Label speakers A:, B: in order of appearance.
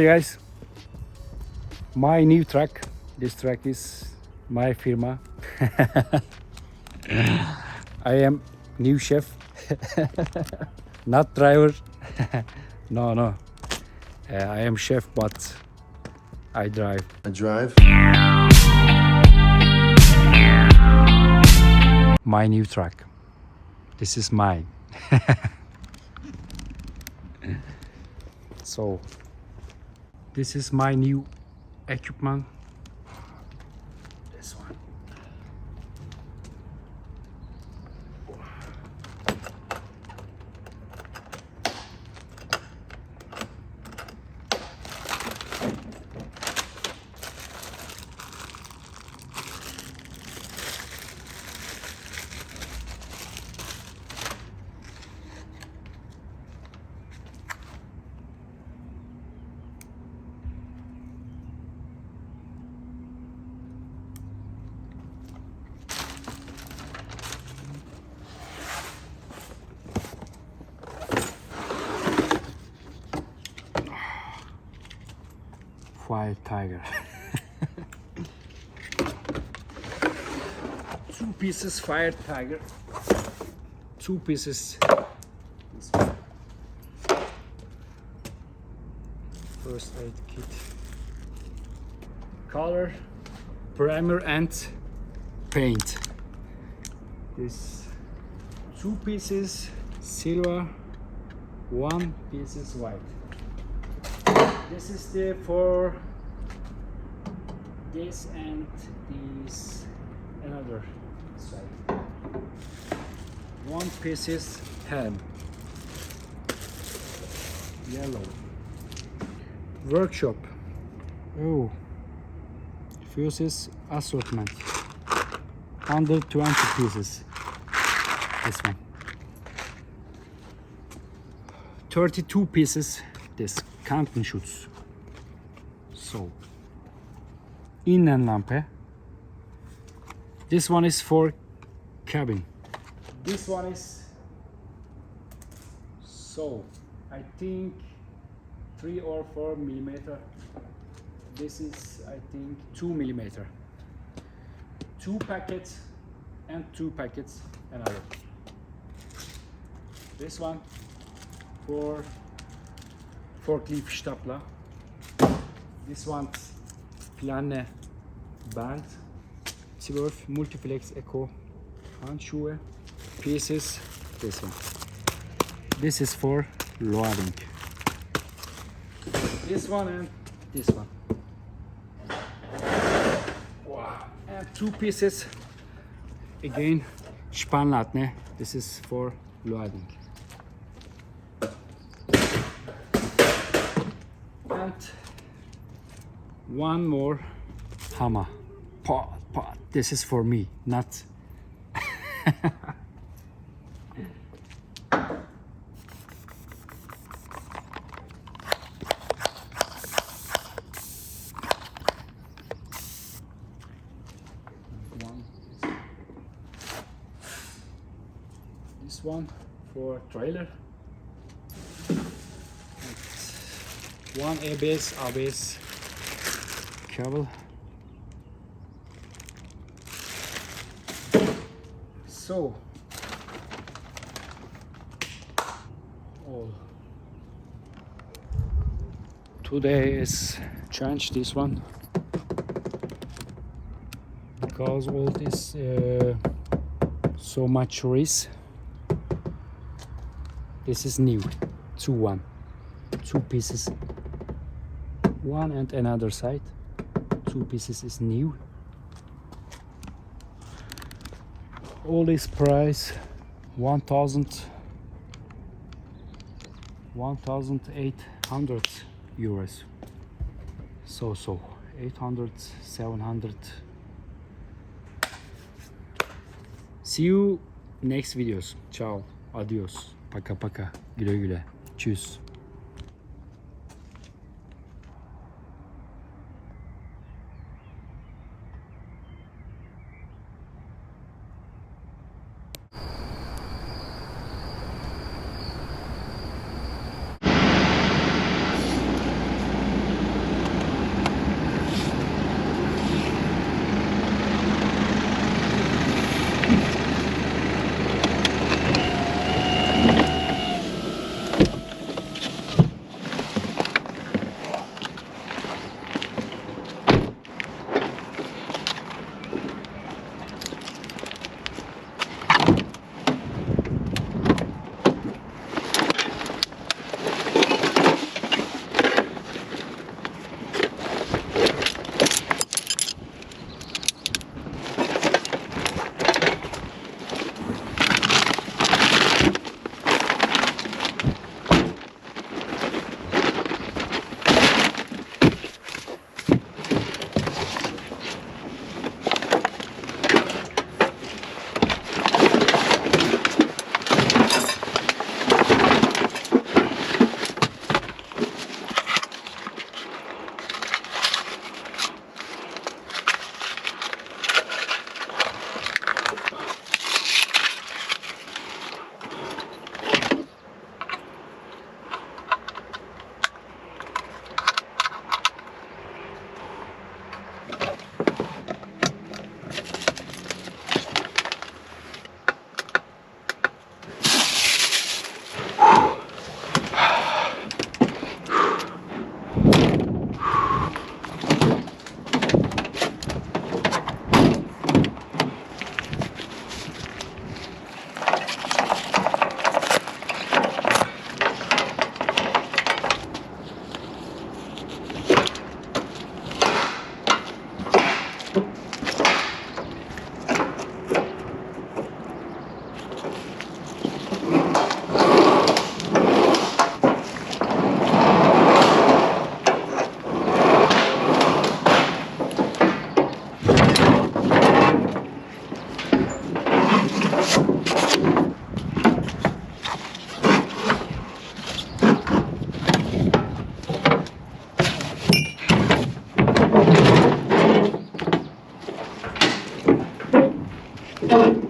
A: Hi guys, my new truck. This truck is my firma. I am new chef, not driver. No. I am chef, but I drive.
B: I drive.
A: My new truck. This is mine. So, this is my new equipment. This one. Fire Tiger. 2 pieces Fire Tiger. 2 pieces. This one. First aid kit. Color, primer and paint. This 2 pieces silver, 1 piece is white. This is the for this and this another side. 1 piece is ham. Yellow. Workshop. Oh. Fuses assortment. 120 pieces. This one. 32 pieces. This Kantenschutz. So, Innenlampe. This one is for cabin. This one is so I think 3 or 4 millimeter. This is I think 2 millimeter. 2 packets and 2 packets another. This one for forklift stapler. This one Flanne Band 12 Multiflex Eco Handschuhe pieces. This one. This is for loading. This one and this one. Wow. And 2 pieces again Spannlatte. This is for loading. And 1 more hammer. Pot. This is for me, not. This one for trailer. 1 ABS cable. So all today is change this one because all this so much risk. This is new. 2 pieces. 1 and another side. 2 pieces is new. All this price 1,800 euros. So 800, 700. See you next videos. Ciao. Adios. Paka. Güle. Tschüss. Okay.